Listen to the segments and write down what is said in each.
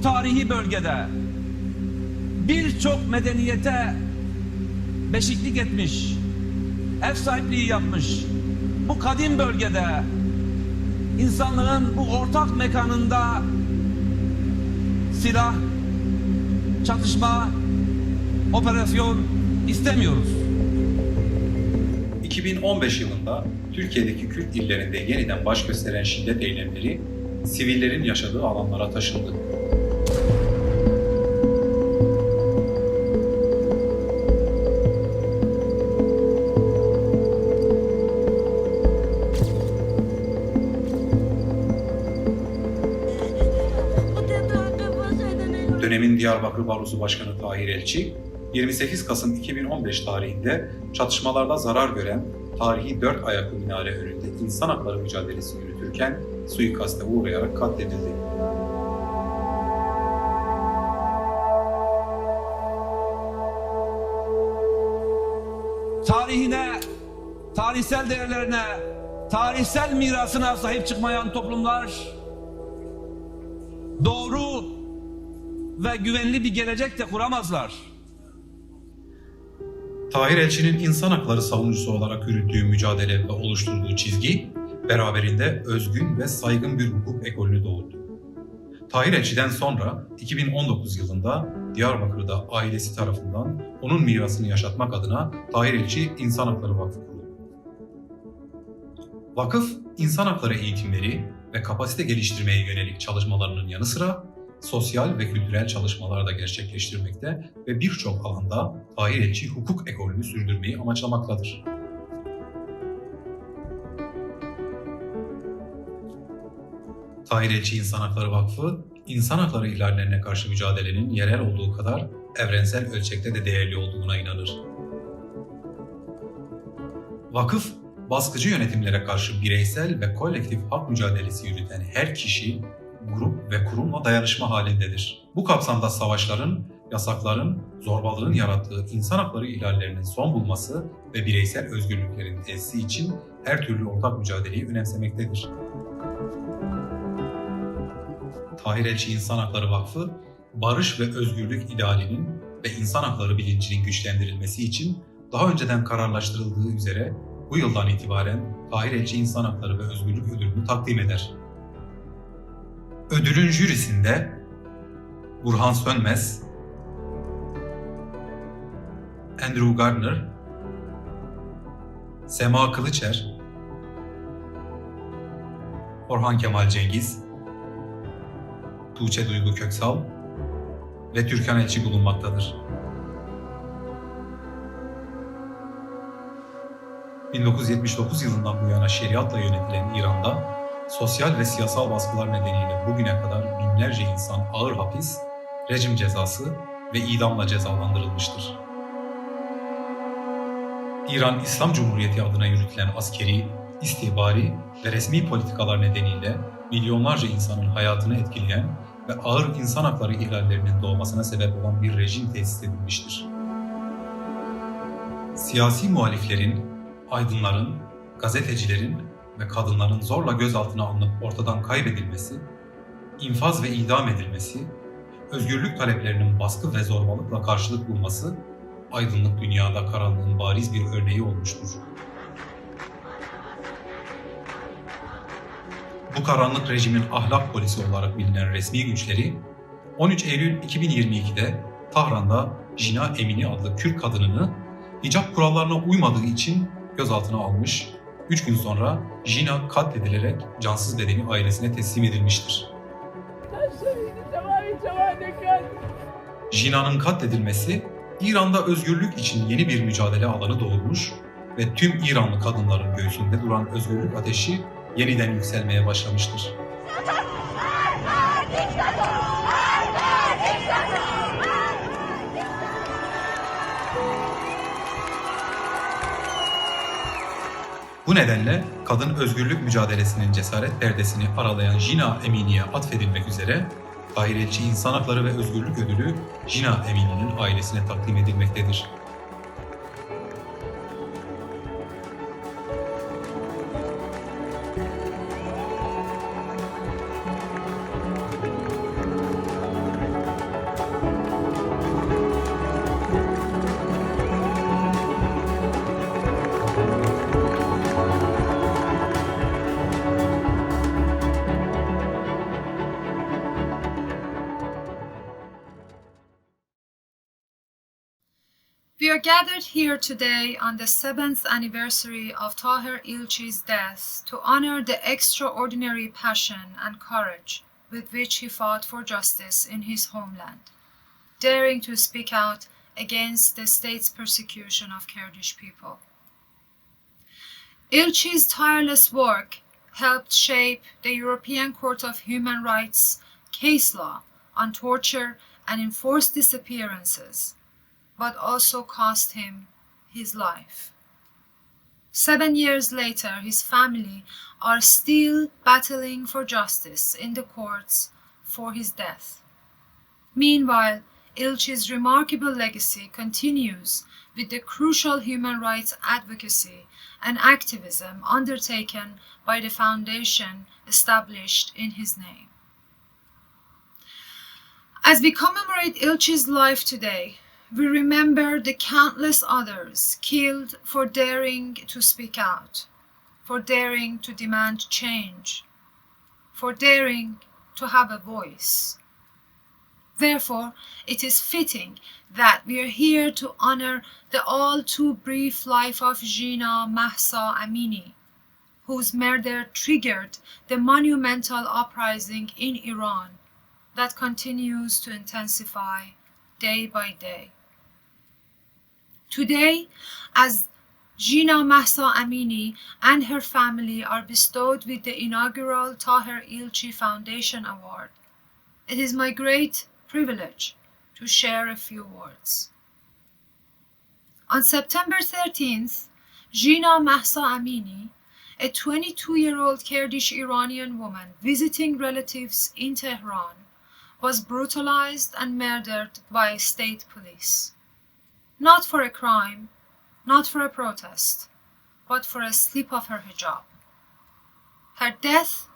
tarihi bölgede birçok medeniyete beşiklik etmiş, ev sahipliği yapmış, bu kadim bölgede insanlığın bu ortak mekanında silah, çatışma, operasyon istemiyoruz. 2015 yılında Türkiye'deki Kürt illerinde yeniden baş gösteren şiddet eylemleri sivillerin yaşadığı alanlara taşındı. Dönemin Diyarbakır Barosu Başkanı Tahir Elçi, 28 Kasım 2015 tarihinde çatışmalarda zarar gören tarihi 4 ayaklı minare önünde insan hakları mücadelesi yürütürken suikaste uğrayarak katledildi. Tarihine, tarihsel değerlerine, tarihsel mirasına sahip çıkmayan toplumlar doğru ve güvenli bir gelecek de kuramazlar. Tahir Elçi'nin insan hakları savunucusu olarak yürüttüğü mücadele ve oluşturduğu çizgi, beraberinde özgün ve saygın bir hukuk ekolünü doğurdu. Tahir Elçi'den sonra 2019 yılında Diyarbakır'da ailesi tarafından onun mirasını yaşatmak adına Tahir Elçi İnsan Hakları Vakfı kurdu. Vakıf, insan hakları eğitimleri ve kapasite geliştirmeye yönelik çalışmalarının yanı sıra sosyal ve kültürel çalışmalar da gerçekleştirmekte ve birçok alanda Tahir Elçi hukuk ekolünü sürdürmeyi amaçlamaktadır. Tahir Elçi İnsan Hakları Vakfı, insan hakları ihlallerine karşı mücadelenin yerel olduğu kadar evrensel ölçekte de değerli olduğuna inanır. Vakıf, baskıcı yönetimlere karşı bireysel ve kolektif hak mücadelesi yürüten her kişi, grup ve kurumla dayanışma halindedir. Bu kapsamda savaşların, yasakların, zorbalığın yarattığı insan hakları ihlallerinin son bulması ve bireysel özgürlüklerin tesisi için her türlü ortak mücadeleyi önemsemektedir. Tahir Elçi İnsan Hakları Vakfı, barış ve özgürlük idealinin ve insan hakları bilincinin güçlendirilmesi için daha önceden kararlaştırıldığı üzere bu yıldan itibaren Tahir Elçi İnsan Hakları ve Özgürlük Ödülünü takdim eder. Ödülün jürisinde Burhan Sönmez, Andrew Gardner, Sema Kılıçer, Orhan Kemal Cengiz, Tuğçe Duygu Köksal ve Türkan Elçi bulunmaktadır. 1979 yılından bu yana şeriatla yönetilen İran'da sosyal ve siyasal baskılar nedeniyle bugüne kadar binlerce insan ağır hapis, rejim cezası ve idamla cezalandırılmıştır. İran İslam Cumhuriyeti adına yürütülen askeri, istihbari ve resmi politikalar nedeniyle milyonlarca insanın hayatını etkileyen ve ağır insan hakları ihlallerinin doğmasına sebep olan bir rejim tesis edilmiştir. Siyasi muhaliflerin, aydınların, gazetecilerin ve kadınların zorla gözaltına alınıp ortadan kaybedilmesi, infaz ve idam edilmesi, özgürlük taleplerinin baskı ve zorbalıkla karşılık bulması, aydınlık dünyada karanlığın bariz bir örneği olmuştur. Bu karanlık rejimin ahlak polisi olarak bilinen resmi güçleri, 13 Eylül 2022'de Tahran'da Jîna Emînî adlı Kürt kadınını hicap kurallarına uymadığı için gözaltına almış, 3 gün sonra Jîna katledilerek cansız bedeni ailesine teslim edilmiştir. Jîna'nın katledilmesi, İran'da özgürlük için yeni bir mücadele alanı doğurmuş ve tüm İranlı kadınların göğsünde duran özgürlük ateşi yeniden yükselmeye başlamıştır. Bu nedenle kadın özgürlük mücadelesinin cesaret perdesini aralayan Jîna Emînî'ye atfedilmek üzere Tahir Elçi İnsan Hakları ve Özgürlük Ödülü Jîna Emînî'nin ailesine takdim edilmektedir. We are gathered here today on the 7th anniversary of Tahir Elçi's death to honor the extraordinary passion and courage with which he fought for justice in his homeland, daring to speak out against the state's persecution of Kurdish people. Elçi's tireless work helped shape the European Court of Human Rights case law on torture and enforced disappearances, but also cost him his life. 7 years later, his family are still battling for justice in the courts for his death. Meanwhile, Elçi's remarkable legacy continues with the crucial human rights advocacy and activism undertaken by the foundation established in his name. As we commemorate Elçi's life today, we remember the countless others killed for daring to speak out, for daring to demand change, for daring to have a voice. Therefore, it is fitting that we are here to honor the all too brief life of Jîna Mahsa Amini, whose murder triggered the monumental uprising in Iran that continues to intensify day by day. Today, as Jîna Mahsa Amini and her family are bestowed with the inaugural Tahir Elçi Foundation Award, it is my great privilege to share a few words. On September 13th, Jîna Mahsa Amini, a 22-year-old Kurdish Iranian woman visiting relatives in Tehran, was brutalized and murdered by state police. Not for a crime, not for a protest, but for a slip of her hijab. Her death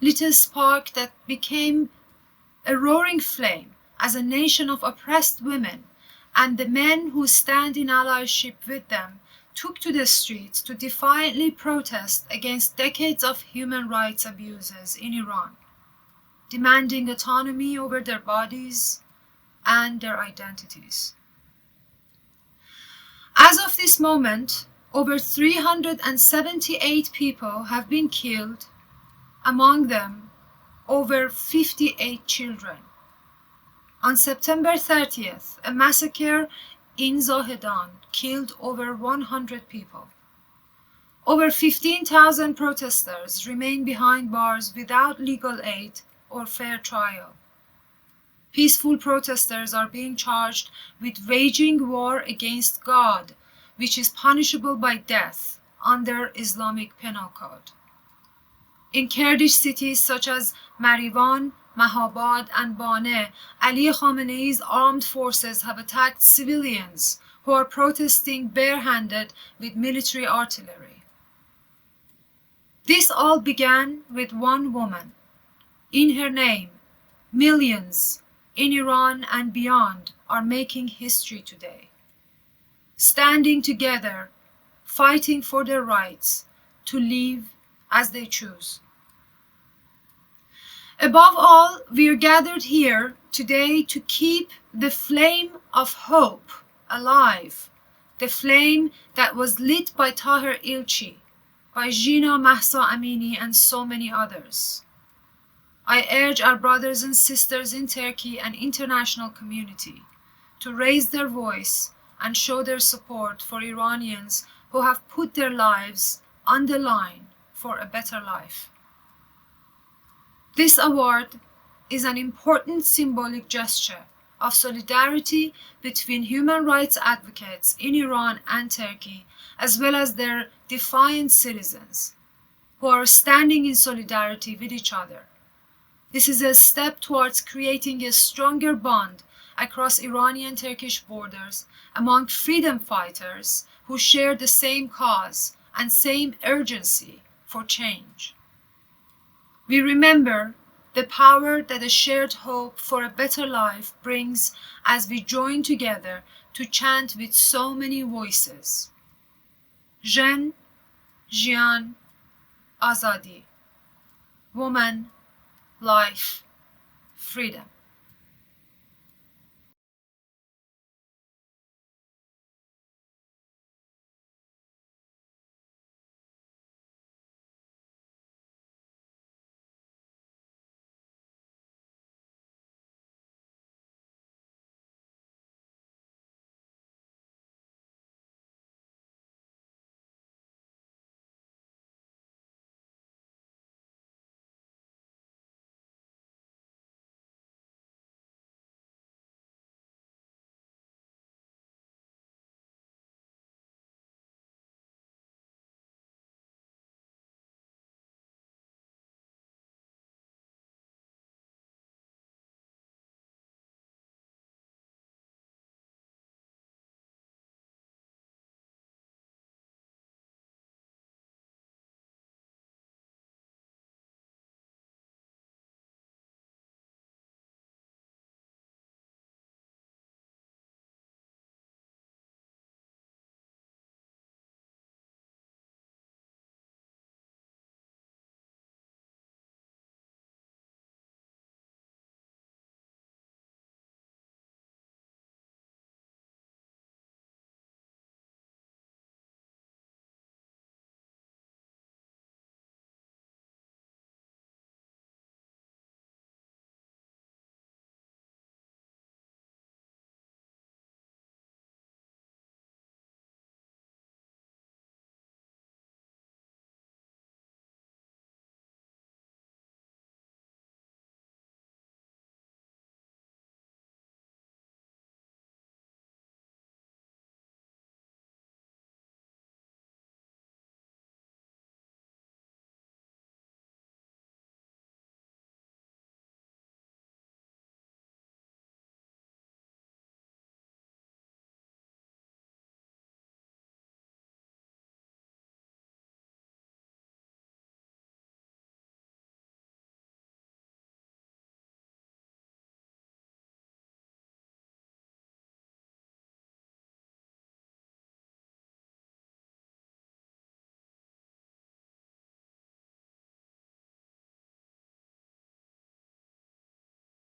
lit a spark that became a roaring flame as a nation of oppressed women and the men who stand in allyship with them took to the streets to defiantly protest against decades of human rights abuses in Iran, demanding autonomy over their bodies and their identities. As of this moment, over 378 people have been killed, among them over 58 children. On September 30th, a massacre in Zahedan killed over 100 people. Over 15,000 protesters remain behind bars without legal aid or fair trial. Peaceful protesters are being charged with waging war against God, which is punishable by death under Islamic Penal Code. In Kurdish cities such as Marivan, Mahabad, and Bane, Ali Khamenei's armed forces have attacked civilians who are protesting barehanded with military artillery. This all began with one woman. In her name, millions in Iran and beyond are making history today, standing together, fighting for their rights to live as they choose. Above all, we are gathered here today to keep the flame of hope alive, the flame that was lit by Tahir Elçi, by Jîna Mahsa Amini, and so many others. I urge our brothers and sisters in Turkey and international community to raise their voice and show their support for Iranians who have put their lives on the line for a better life. This award is an important symbolic gesture of solidarity between human rights advocates in Iran and Turkey, as well as their defiant citizens who are standing in solidarity with each other. This is a step towards creating a stronger bond across Iranian-Turkish borders among freedom fighters who share the same cause and same urgency for change. We remember the power that a shared hope for a better life brings as we join together to chant with so many voices. Jen, Jian, Azadi. Woman, life, freedom.